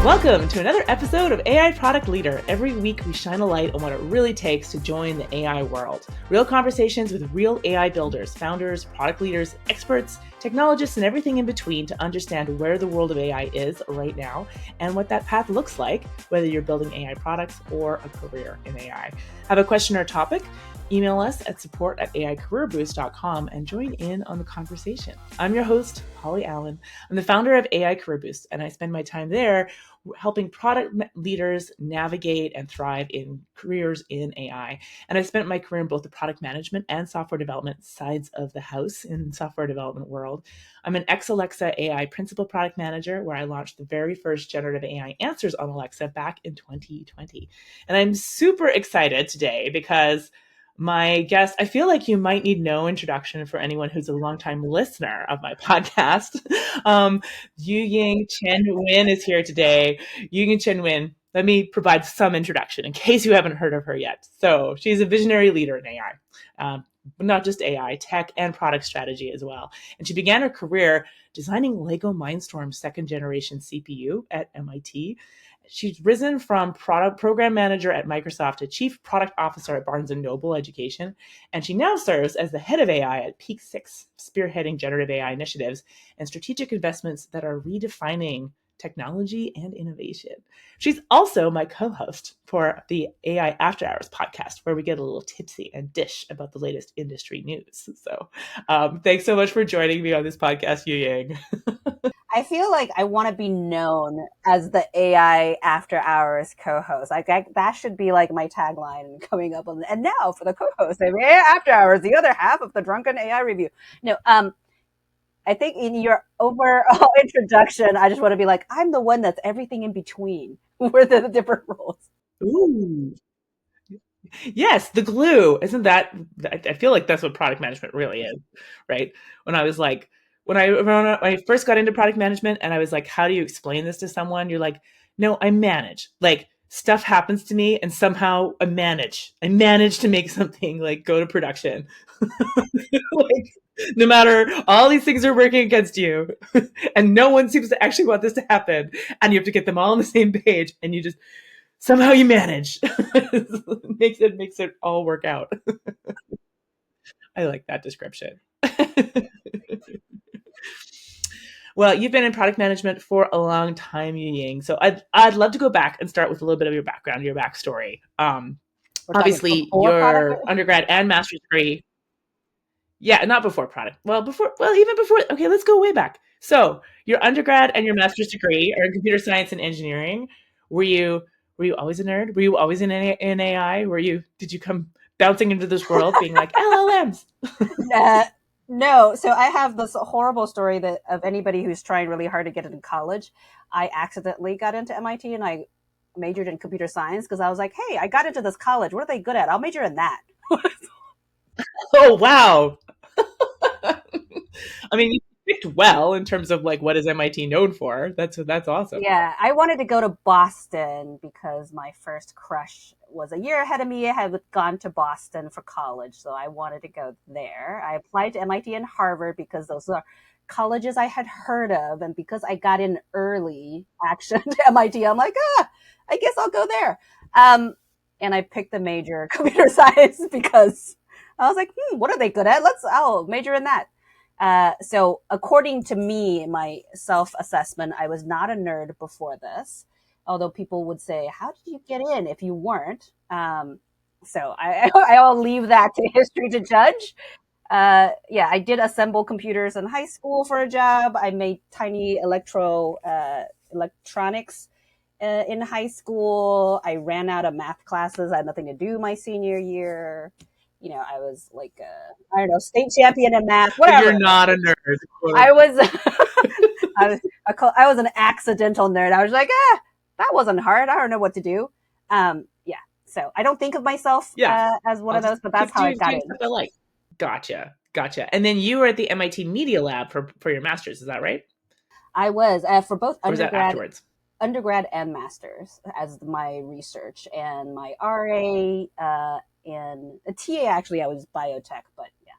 Welcome to another episode of AI Product Leader. Every week we shine a light on what it really takes to join the AI world. Real conversations with real AI builders, founders, product leaders, experts, technologists, and everything in between to understand where the world of AI is right now and what that path looks like, whether you're building AI products or a career in AI. Have a question or topic? Email us at support@aicareerboost.com and join in on the conversation. I'm your host, Holly Allen. I'm the founder of AI Career Boost, and I spend my time there helping product leaders navigate and thrive in careers in AI. And I spent my career in both the product management and software development sides of the house in software development world. I'm an ex-Alexa AI principal product manager, where I launched the very first generative AI answers on Alexa back in 2020. And I'm super excited today because my guest, I feel like you might need no introduction for anyone who's a longtime listener of my podcast. Yuying Chen-Wynn is here today. Yuying Chen-Wynn, let me provide some introduction in case you haven't heard of her yet. So she's a visionary leader in AI, but not just AI, tech and product strategy as well. And she began her career designing LEGO Mindstorm second generation CPU at MIT. She's risen from product program manager at Microsoft to chief product officer at Barnes & Noble Education, and she now serves as the head of AI at Peak 6, spearheading generative AI initiatives and strategic investments that are redefining technology and innovation. She's also my co-host for the AI After Hours podcast, where we get a little tipsy and dish about the latest industry news. So thanks so much for joining me on this podcast, Yuying. I feel like I want to be known as the AI After Hours co-host. That should be like my tagline coming up on. And now for the co-host of AI After Hours, the other half of the Drunken AI Review. No, I think in your overall introduction, I just want to be like, I'm the one that's everything in between. We're the different roles. Ooh. Yes, the glue. Isn't that, I feel like that's what product management really is, right? When I was like, when I first got into product management and I was like, how do you explain this to someone? You're like, no, I manage. Like, stuff happens to me and somehow I manage to make something like go to production. Like, no matter, all these things are working against you and no one seems to actually want this to happen, and you have to get them all on the same page, and you just somehow you manage. makes it all work out. I like that description. Well, you've been in product management for a long time, Yuying. So I'd love to go back and start with a little bit of your background, your backstory. Obviously, your undergrad and master's degree. Yeah, not before product. Well, even before. Okay, let's go way back. So your undergrad and your master's degree are in computer science and engineering. Were you always a nerd? Were you always in AI? Did you come bouncing into this world being like LLMs? No. So I have this horrible story that of anybody who's trying really hard to get into college. I accidentally got into MIT and I majored in computer science because I was like, hey, I got into this college. What are they good at? I'll major in that. Oh, wow. I mean, you picked well in terms of like what is MIT known for. That's awesome. Yeah, I wanted to go to Boston because my first crush was a year ahead of me. I had gone to Boston for college, so I wanted to go there. I applied to MIT and Harvard because those are colleges I had heard of, and because I got in early action to MIT, I'm like, I guess I'll go there. And I picked the major computer science because I was like, what are they good at? I'll major in that. So according to me, my self-assessment, I was not a nerd before this, although people would say, how did you get in if you weren't? So I'll leave that to history to judge. Yeah, I did assemble computers in high school for a job. I made tiny electronics in high school. I ran out of math classes. I had nothing to do my senior year. I was like, I don't know, state champion in math, whatever. You're not a nerd. I was, I was an accidental nerd. I was like, that wasn't hard. I don't know what to do. Yeah. So I don't think of myself as one of those, but that's how I got in. Gotcha. And then you were at the MIT Media Lab for your master's. Is that right? I was for both undergrad and master's as my research, and my RA and a TA. Actually, I was biotech, but yeah,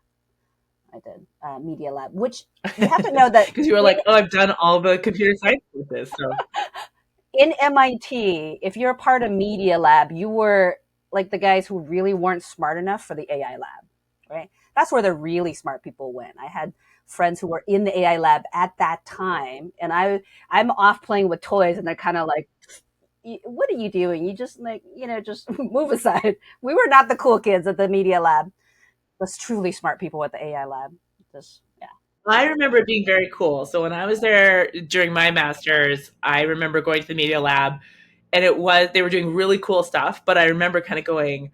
I did Media Lab, which you have to know that because you were like, oh, I've done all the computer science with this. So in MIT, if you're a part of media lab, you were like the guys who really weren't smart enough for the AI lab, right? That's where the really smart people went. I had friends who were in the AI lab at that time, and I'm off playing with toys, and they're kind of like, "What are you doing? You just like just move aside." We were not the cool kids at the media lab. Those truly smart people at the AI lab. Just yeah. I remember it being very cool. So when I was there during my master's, I remember going to the media lab, and they were doing really cool stuff, but I remember kind of going,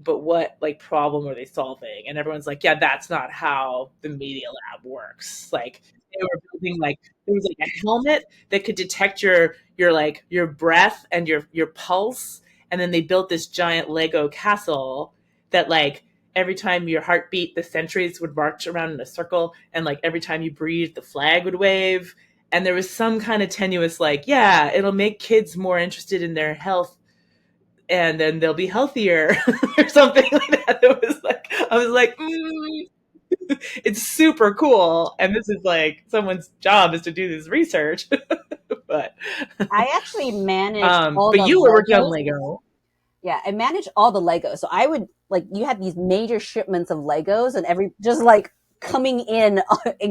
but what like problem are they solving? And everyone's like, yeah, that's not how the media lab works. Like they were building like there was like a helmet that could detect your like your breath and your pulse, and then they built this giant Lego castle that like every time your heart beat, the sentries would march around in a circle, and like every time you breathed, the flag would wave. And there was some kind of tenuous like, yeah, it'll make kids more interested in their health and then they'll be healthier or something like that. It was like I was like, it's super cool, and this is like someone's job is to do this research. but I actually managed all but the you were working on Legos. Lego. Yeah, I managed all the Legos. So I would like you had these major shipments of Legos and every just like coming in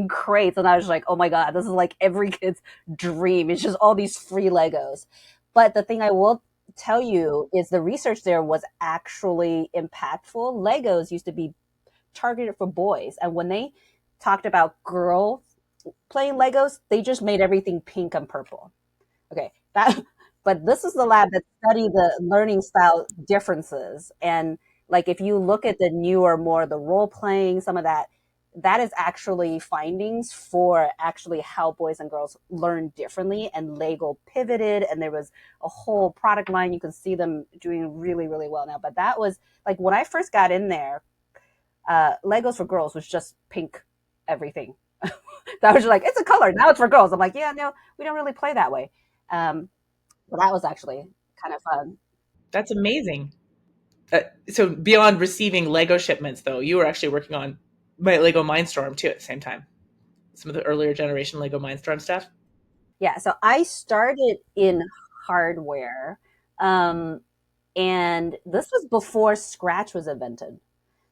crates and I was like, "Oh my god, this is like every kid's dream. It's just all these free Legos." But the thing I will tell you is the research there was actually impactful. Legos used to be targeted for boys, and when they talked about girls playing Legos, they just made everything pink and purple. Okay, that but this is the lab that study the learning style differences. And like if you look at the newer, more the role playing, some of that, that is actually findings for actually how boys and girls learn differently. And Lego pivoted, and there was a whole product line. You can see them doing really, really well now. But that was like when I first got in there, Legos for girls was just pink everything. That was just like it's a color now it's for girls. I'm like, yeah, no, we don't really play that way. Um, so that was actually kind of fun. That's amazing. So beyond receiving Lego shipments, though, you were actually working on my Lego Mindstorm too at the same time. Some of the earlier generation Lego Mindstorm stuff. Yeah, so I started in hardware, um, and this was before Scratch was invented.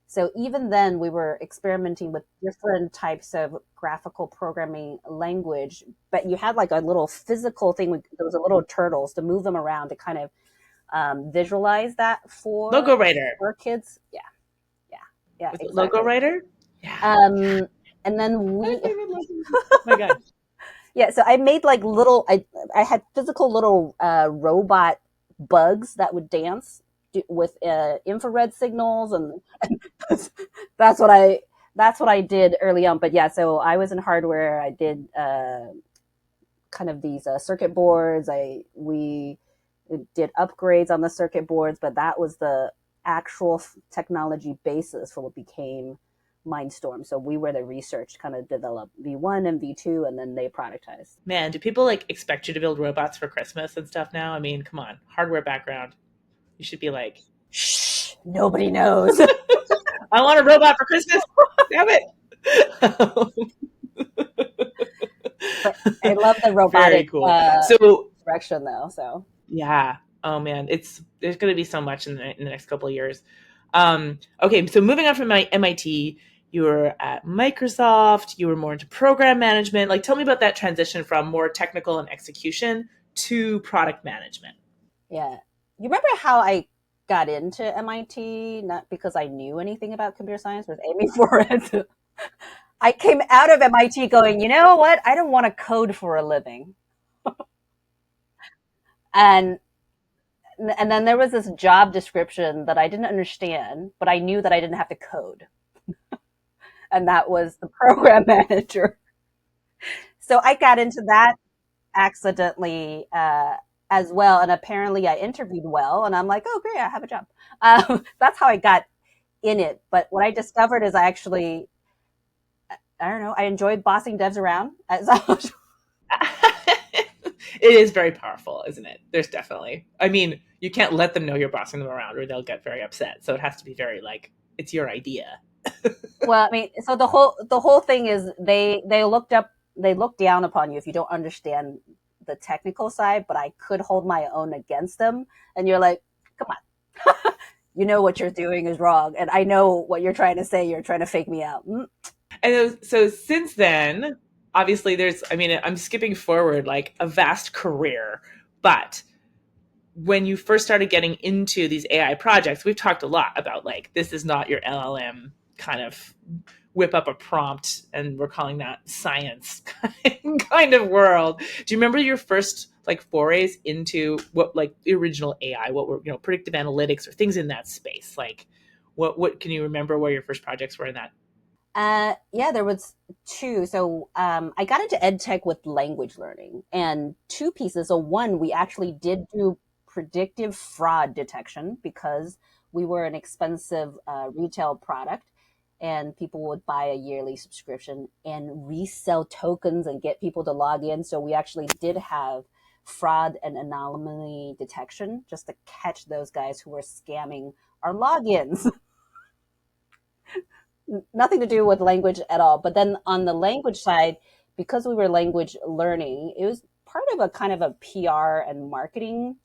So even then, we were experimenting with different types of graphical programming language. But you had like a little physical thing. There was a little turtles to move them around to kind of visualize that Logo Writer. for kids. Yeah, yeah, yeah, Was it Logo exactly. Writer? Yeah. Um, and then My we favorite Logo. My God. yeah, so I made like little I had physical little robot bugs that would dance with infrared signals and that's what I did early on. But yeah, so I was in hardware. I did kind of these circuit boards. I we did upgrades on the circuit boards, but that was the actual technology basis for what became Mindstorm. So we were the research kind of developed V1 and V2, and then they productized. Man, do people like expect you to build robots for Christmas and stuff now? I mean, come on, hardware background. You should be like, Shh, nobody knows. I want a robot for Christmas. Damn it. But I love the Very robotic cool. So direction though. So yeah. Oh man, it's there's going to be so much in the next couple of years. Okay, so moving on from my MIT, you were at Microsoft. You were more into program management. Like, tell me about that transition from more technical and execution to product management. yeah, you remember how I got into MIT? Not because I knew anything about computer science, was aiming for it. I came out of MIT going, you know what? I don't want to code for a living. And and then there was this job description that I didn't understand, but I knew that I didn't have to code, and that was the program manager. So I got into that accidentally as well, and apparently I interviewed well, and I'm like, oh great, I have a job. That's how I got in it. But what I discovered is I actually, I don't know, I enjoyed bossing devs around. It is very powerful, isn't it? There's definitely. I mean, you can't let them know you're bossing them around, or they'll get very upset. So it has to be very like it's your idea. Well, I mean, so the whole thing is they looked down upon you if you don't understand the technical side, but I could hold my own against them. And you're like, come on, you know what you're doing is wrong, and I know what you're trying to say. You're trying to fake me out. And so since then, obviously there's, I mean, I'm skipping forward like a vast career, but when you first started getting into these AI projects, we've talked a lot about like, this is not your LLM kind of whip up a prompt and we're calling that science kind of world. Do you remember your first like forays into what like the original AI, what were, predictive analytics or things in that space? Like what can you remember where your first projects were in that? Yeah, there was two. So I got into ed tech with language learning, and two pieces. So one, we actually did do predictive fraud detection because we were an expensive retail product, and people would buy a yearly subscription and resell tokens and get people to log in. So we actually did have fraud and anomaly detection just to catch those guys who were scamming our logins. Nothing to do with language at all. But then on the language side, because we were language learning, it was part of a kind of a PR and marketing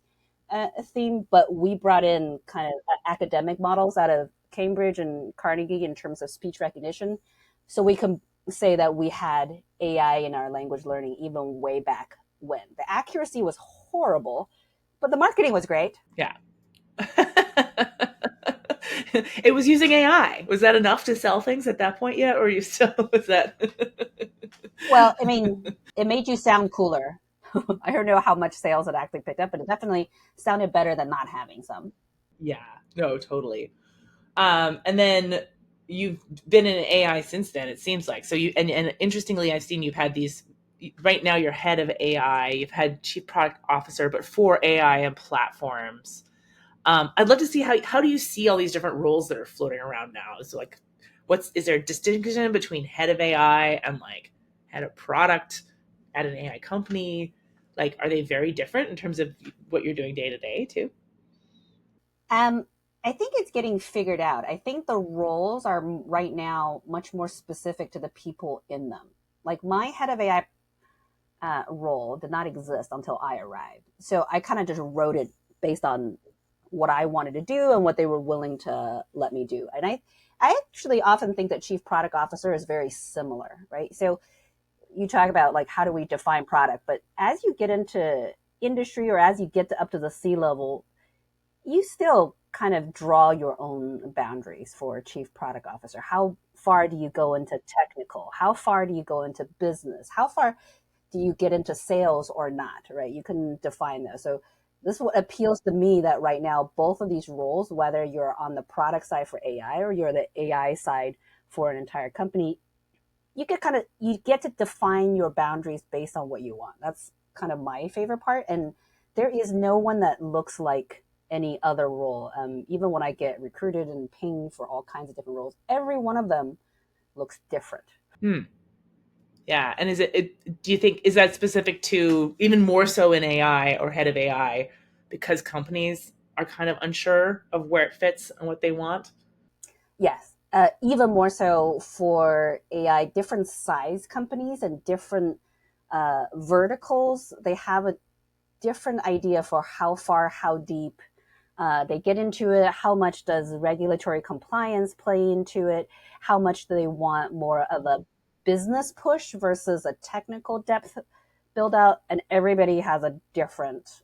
theme, but we brought in kind of academic models out of Cambridge and Carnegie in terms of speech recognition. So we can say that we had AI in our language learning even way back when. The accuracy was horrible, but the marketing was great. Yeah. It was using AI. Was that enough to sell things at that point yet? Or you still, was that? Well, I mean, it made you sound cooler. I don't know how much sales it actually picked up, but it definitely sounded better than not having some. Yeah, no, totally. And then you've been in AI since then, it seems like. So and interestingly, I've seen you've had these, right now you're head of AI, you've had chief product officer, but for AI and platforms. I'd love to see how do you see all these different roles that are floating around now? Is like, is there a distinction between head of AI and like head of product at an AI company? Like, are they very different in terms of what you're doing day to day too? Um, I think it's getting figured out. I think the roles are right now much more specific to the people in them. Like my head of AI role did not exist until I arrived. So I kind of just wrote it based on what I wanted to do and what they were willing to let me do. And I actually often think that chief product officer is very similar, right? So you talk about like how do we define product, but as you get into industry or as you get to up to the C level, you still kind of draw your own boundaries for chief product officer. How far do you go into technical? How far do you go into business? How far do you get into sales or not, right? You can define those. So this is what appeals to me, that right now both of these roles, whether you're on the product side for AI or you're the AI side for an entire company, you get to define your boundaries based on what you want. That's kind of my favorite part. And there is no one that looks like any other role. Even when I get recruited and pinged for all kinds of different roles, every one of them looks different. Hmm. Yeah, and do you think is that specific to even more so in AI or head of AI because companies are kind of unsure of where it fits and what they want? Yes. Even more so for AI, different size companies and different verticals, they have a different idea for how far, how deep they get into it. How much does regulatory compliance play into it? How much do they want more of a business push versus a technical depth build out? And everybody has a different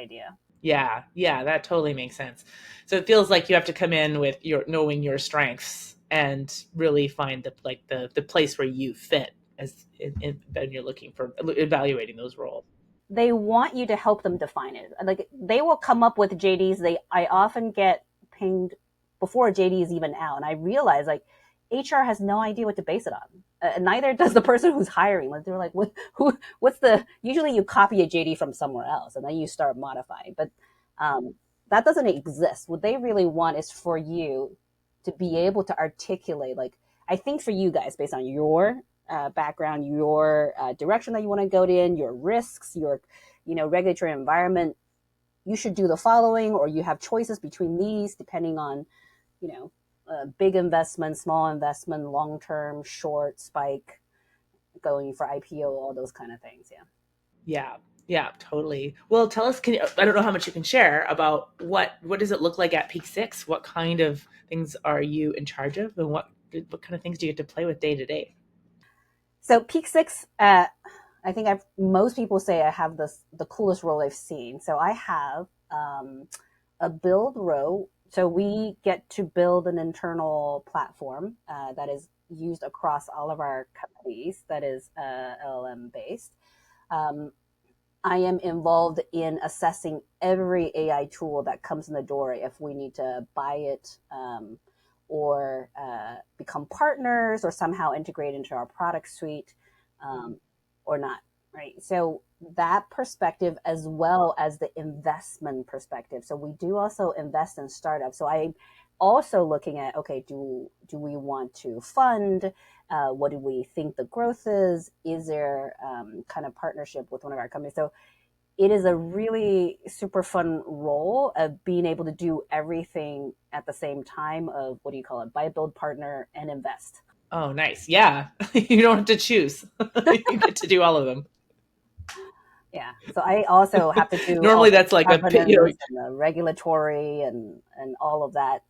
idea. Yeah, yeah, that totally makes sense. So it feels like you have to come in with your knowing your strengths and really find the place where you fit when you're looking for evaluating those roles. They want you to help them define it. Like they will come up with JDs. I often get pinged before JD is even out, and I realize like HR has no idea what to base it on. Neither does the person who's hiring. Like they're like, what's the? Usually you copy a JD from somewhere else, and then you start modifying. But that doesn't exist. What they really want is for you to be able to articulate. Like I think for you guys, based on your background, your direction that you want to go in, your risks, your regulatory environment, you should do the following, or you have choices between these depending on you know big investment, small investment, long term, short, spike, going for IPO, all those kind of things. Yeah. Yeah. Yeah, totally. Well, tell us. Can you, I don't know how much you can share about what does it look like at Peak Six? What kind of things are you in charge of, and what kind of things do you get to play with day to day? So Peak Six, I think most people say I have the coolest role I've seen. So I have a build row. So we get to build an internal platform that is used across all of our companies that is LLM based. Um, I am involved in assessing every AI tool that comes in the door if we need to buy it or become partners or somehow integrate into our product suite um, or not, right? So that perspective as well as the investment perspective. So we do also invest in startups. So I'm also looking at, okay, do we want to fund? What do we think the growth is? Is there kind of partnership with one of our companies? So it is a really super fun role of being able to do everything at the same time of what do you call it? Buy, build, partner, and invest. Oh, nice. Yeah, you don't have to choose. You get to do all of them. Yeah. So I also have to do all Normally, the that's like governance and the regulatory and all of that.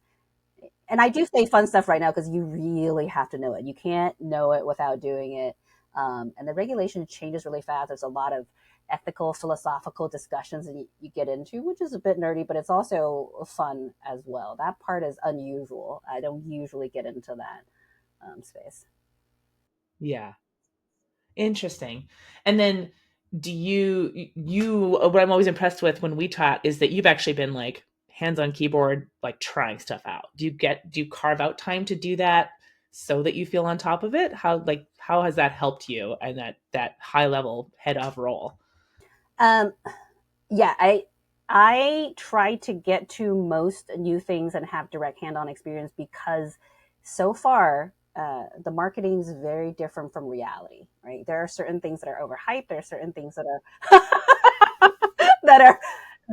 And I do say fun stuff right now because you really have to know it. You can't know it without doing it. And the regulation changes really fast. There's a lot of ethical, philosophical discussions that you get into, which is a bit nerdy, but it's also fun as well. That part is unusual. I don't usually get into that space. yeah. Interesting. And then do you what I'm always impressed with when we chat is that you've actually been like hands on keyboard, like trying stuff out. Do you carve out time to do that so that you feel on top of it? How has that helped you and that high level head of role? Um, yeah, I try to get to most new things and have direct hand-on experience because so far the marketing is very different from reality, right? There are certain things that are overhyped. There are certain things that are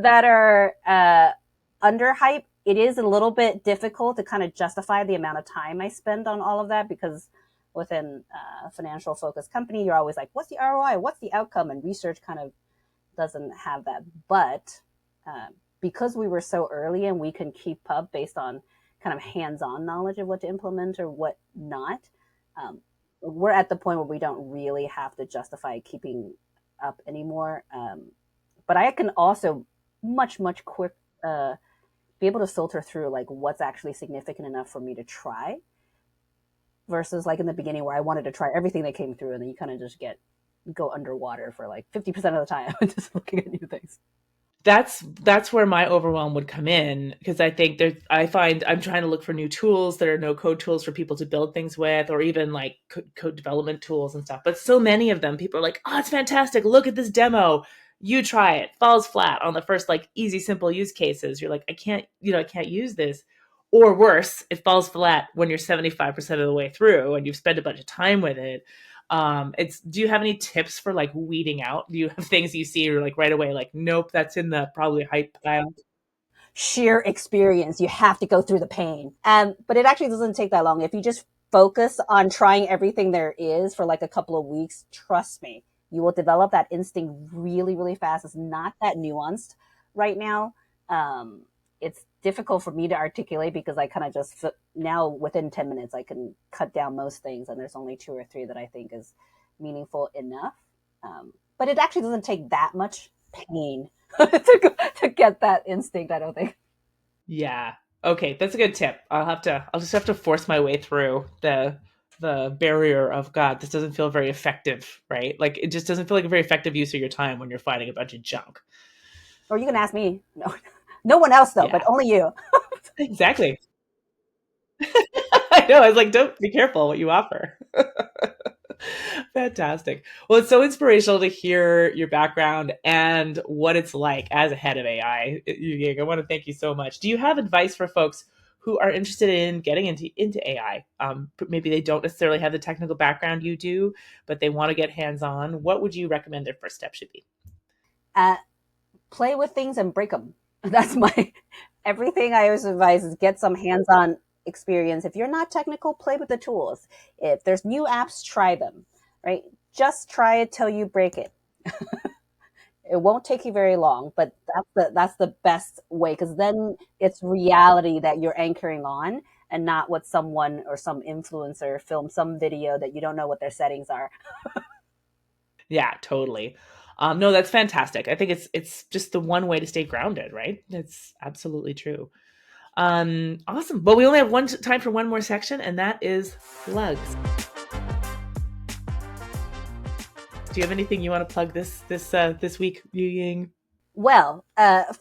that are underhyped. It is a little bit difficult to kind of justify the amount of time I spend on all of that because within a financial focused company, you're always like, what's the ROI? What's the outcome? And research kind of doesn't have that. But because we were so early and we can keep up based on kind of hands-on knowledge of what to implement or what not, um, we're at the point where we don't really have to justify keeping up anymore. But I can also much quick be able to filter through like what's actually significant enough for me to try versus like in the beginning where I wanted to try everything that came through and then you kind of just go underwater for like 50% of the time just looking at new things. That's where my overwhelm would come in because I find I'm trying to look for new tools that are no code tools for people to build things with or even like code development tools and stuff, but so many of them people are like, oh, it's fantastic, look at this demo, you try it, falls flat on the first like easy simple use cases. You're like, I can't use this. Or worse, it falls flat when you're 75% of the way through and you've spent a bunch of time with it. It's Do you have any tips for like weeding out? Do you have things you see or like right away like, nope, that's in the probably hype pile? Sheer experience. You have to go through the pain. But it actually doesn't take that long. If you just focus on trying everything there is for like a couple of weeks, trust me, you will develop that instinct really fast. It's not that nuanced right now. Um, it's difficult for me to articulate because I kind of just now within 10 minutes, I can cut down most things. And there's only two or three that I think is meaningful enough. But it actually doesn't take that much pain to get that instinct, I don't think. Yeah. Okay, that's a good tip. I'll just have to force my way through the barrier of God, this doesn't feel very effective, right? Like it just doesn't feel like a very effective use of your time when you're fighting a bunch of junk. Or you can ask me. No, no one else though, but Yeah. only you. Exactly. I know. I was like, don't be careful what you offer. Fantastic. Well, it's so inspirational to hear your background and what it's like as a head of AI. Yuying, I want to thank you so much. Do you have advice for folks who are interested in getting into AI? Maybe they don't necessarily have the technical background you do, but they want to get hands on. What would you recommend their first step should be? Uh, Play with things and break them. That's my everything I always advise is get some hands-on experience. If you're not technical, play with the tools. If there's new apps, try them. Right? Just try it till you break it. It won't take you very long, but that's the best way, because then it's reality that you're anchoring on, and not what someone or some influencer filmed some video that you don't know what their settings are. Yeah, totally. No, that's fantastic. I think it's just the one way to stay grounded, right? It's absolutely true. Awesome. But we only have time for one more section, and that is plugs. Do you have anything you want to plug this week, Yuying? Well,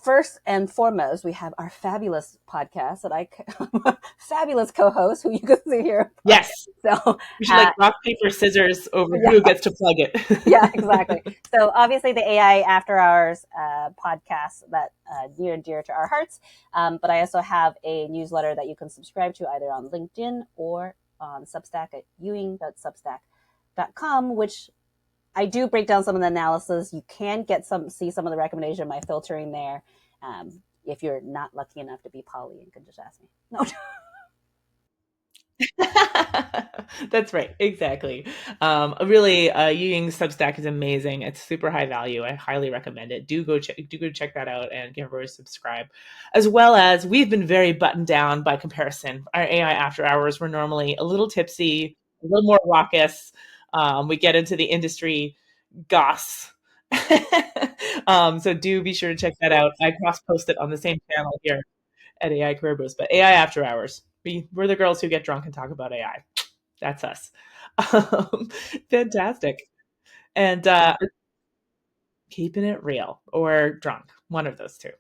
first and foremost, we have our fabulous podcast that fabulous co-host who you can see here. Yes. So We should like rock, paper, scissors over yeah, who gets to plug it. yeah, exactly. So obviously the AI After Hours podcast that near and dear to our hearts. But I also have a newsletter that you can subscribe to either on LinkedIn or on Substack at ewing.substack.com, which I do break down some of the analysis. You can see some of the recommendation of my filtering there. If you're not lucky enough to be Polly and can just ask me. No. That's right. Exactly. Really, Yuying's Substack is amazing. It's super high value. I highly recommend it. Do go check that out and give her a subscribe. As well as we've been very buttoned down by comparison. Our AI After Hours, we're normally a little tipsy, a little more raucous. We get into the industry goss. So do be sure to check that out. I cross post it on the same channel here at AI Career Boost, but AI After Hours. We're the girls who get drunk and talk about AI. That's us. Um, Fantastic. And keeping it real or drunk, one of those two.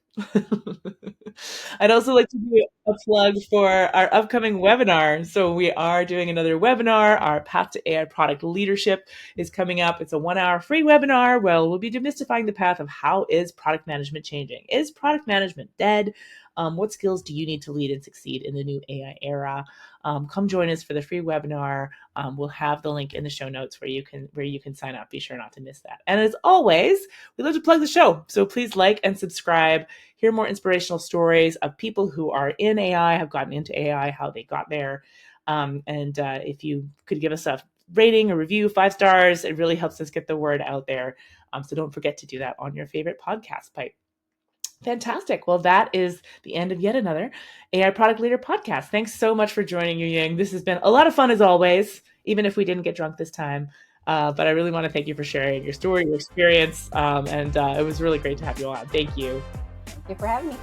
I'd also like to do a plug for our upcoming webinar. So we are doing another webinar. Our Path to AI Product Leadership is coming up. It's a 1-hour free webinar where we'll be demystifying the path of how is product management changing? Is product management dead? What skills do you need to lead and succeed in the new AI era? Come join us for the free webinar. We'll have the link in the show notes where you can sign up. Be sure not to miss that. And as always, we love to plug the show. So please like and subscribe. Hear more inspirational stories of people who are in AI, have gotten into AI, how they got there. And if you could give us a rating, a review, 5 stars, it really helps us get the word out there. So don't forget to do that on your favorite podcast pipe. Fantastic. Well, that is the end of yet another AI Product Leader podcast. Thanks so much for joining, Yuying. This has been a lot of fun as always, even if we didn't get drunk this time. But I really want to thank you for sharing your story, your experience, and it was really great to have you on. Thank you. Thank you for having me.